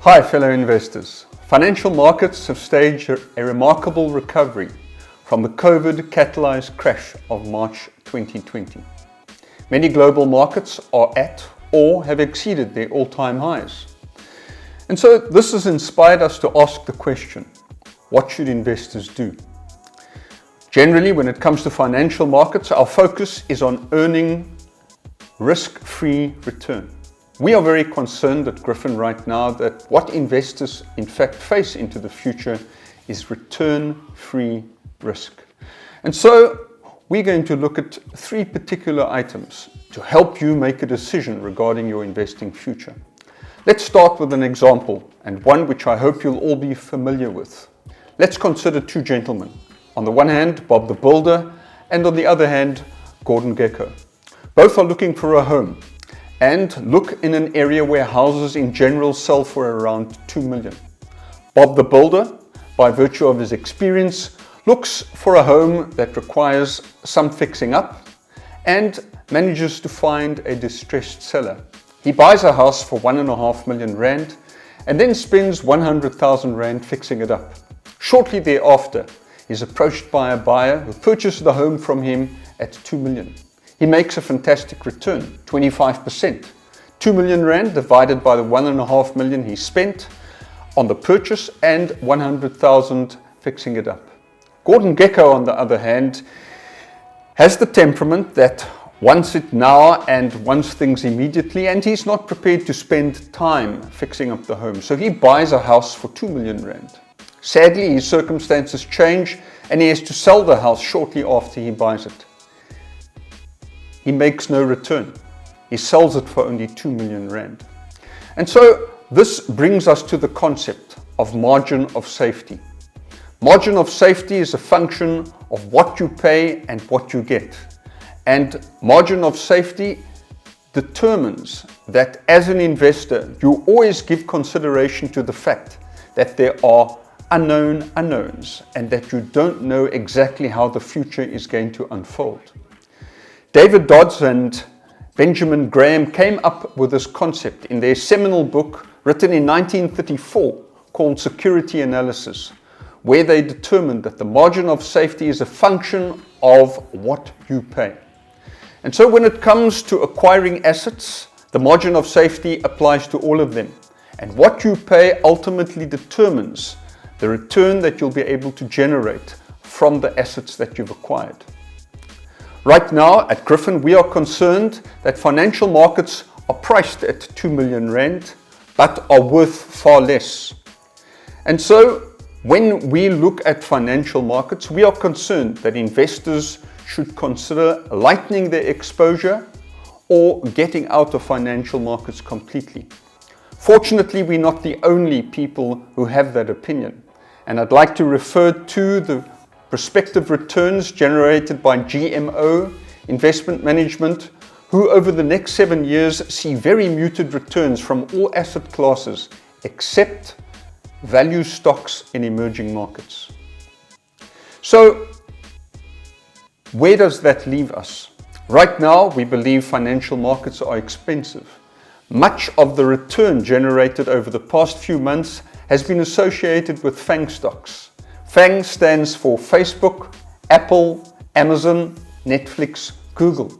Hi fellow investors. Financial markets have staged a remarkable recovery from the COVID-catalyzed crash of March 2020. Many global markets are at or have exceeded their all-time highs. And so this has inspired us to ask the question, what should investors do? Generally, when it comes to financial markets, our focus is on earning risk-free return. We are very concerned at Gryphon right now that what investors in fact face into the future is return-free risk. And so we're going to look at three particular items to help you make a decision regarding your investing future. Let's start with an example, and one which I hope you'll all be familiar with. Let's consider two gentlemen. On the one hand, Bob the Builder, and on the other hand, Gordon Gekko. Both are looking for a home and look in an area where houses in general sell for around 2 million. Bob the Builder, by virtue of his experience, looks for a home that requires some fixing up and manages to find a distressed seller. He buys a house for 1.5 million rand and then spends 100,000 rand fixing it up. Shortly thereafter, he's approached by a buyer who purchased the home from him at 2 million. He makes a fantastic return, 25%. 2 million rand divided by the 1.5 million he spent on the purchase and 100,000 fixing it up. Gordon Gekko, on the other hand, has the temperament that wants it now and wants things immediately, and he's not prepared to spend time fixing up the home. So he buys a house for 2 million rand. Sadly, his circumstances change and he has to sell the house shortly after he buys it. He makes no return. He sells it for only 2 million rand. And so this brings us to the concept of margin of safety. Margin of safety is a function of what you pay and what you get. And margin of safety determines that as an investor, you always give consideration to the fact that there are unknown unknowns and that you don't know exactly how the future is going to unfold. David Dodds and Benjamin Graham came up with this concept in their seminal book written in 1934 called Security Analysis, where they determined that the margin of safety is a function of what you pay. And so when it comes to acquiring assets, the margin of safety applies to all of them. And what you pay ultimately determines the return that you'll be able to generate from the assets that you've acquired. Right now at Gryphon, we are concerned that financial markets are priced at 2 million rand, but are worth far less. And so when we look at financial markets, we are concerned that investors should consider lightening their exposure or getting out of financial markets completely. Fortunately, we're not the only people who have that opinion. And I'd like to refer to the prospective returns generated by GMO Investment Management, who over the next 7 years see very muted returns from all asset classes except value stocks in emerging markets. So where does that leave us? Right now, we believe financial markets are expensive. Much of the return generated over the past few months has been associated with FANG stocks. FANG stands for Facebook, Apple, Amazon, Netflix, Google.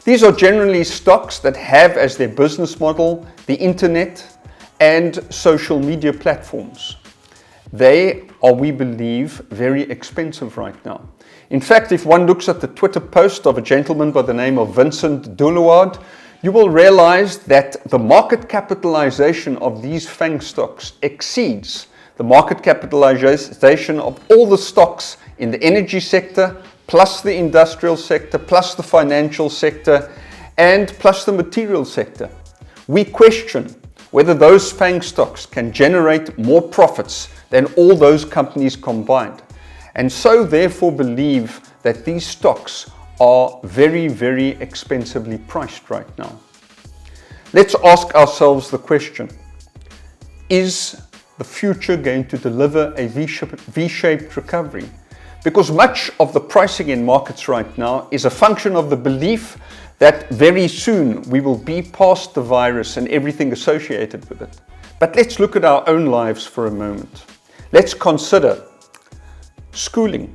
These are generally stocks that have as their business model the internet and social media platforms. They are, we believe, very expensive right now. In fact, if one looks at the Twitter post of a gentleman by the name of Vincent Doulouard, you will realize that the market capitalization of these FANG stocks exceeds the market capitalization of all the stocks in the energy sector, plus the industrial sector, plus the financial sector, and plus the material sector. We question whether those FANG stocks can generate more profits than all those companies combined, and so therefore believe that these stocks are very, very expensively priced right now. Let's ask ourselves the question, is the future going to deliver a V-shaped recovery? Because much of the pricing in markets right now is a function of the belief that very soon we will be past the virus and everything associated with it. But let's look at our own lives for a moment. Let's consider schooling.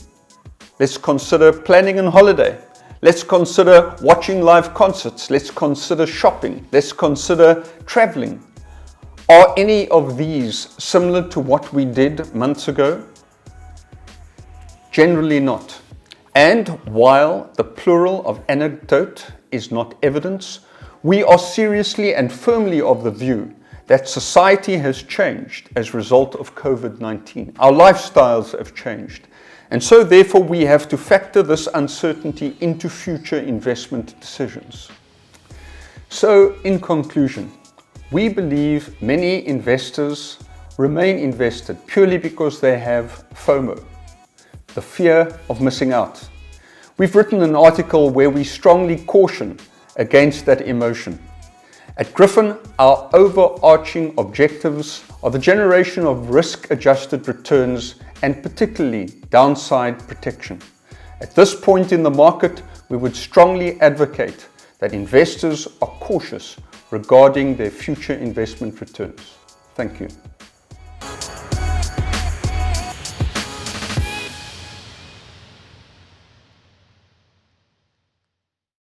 Let's consider planning a holiday. Let's consider watching live concerts. Let's consider shopping. Let's consider traveling. Are any of these similar to what we did months ago? Generally not. And while the plural of anecdote is not evidence, we are seriously and firmly of the view that society has changed as a result of COVID-19. Our lifestyles have changed. And so therefore we have to factor this uncertainty into future investment decisions. So in conclusion, we believe many investors remain invested purely because they have FOMO, the fear of missing out. We've written an article where we strongly caution against that emotion. At Gryphon, our overarching objectives are the generation of risk-adjusted returns and particularly downside protection. At this point in the market, we would strongly advocate that investors are cautious regarding their future investment returns. Thank you.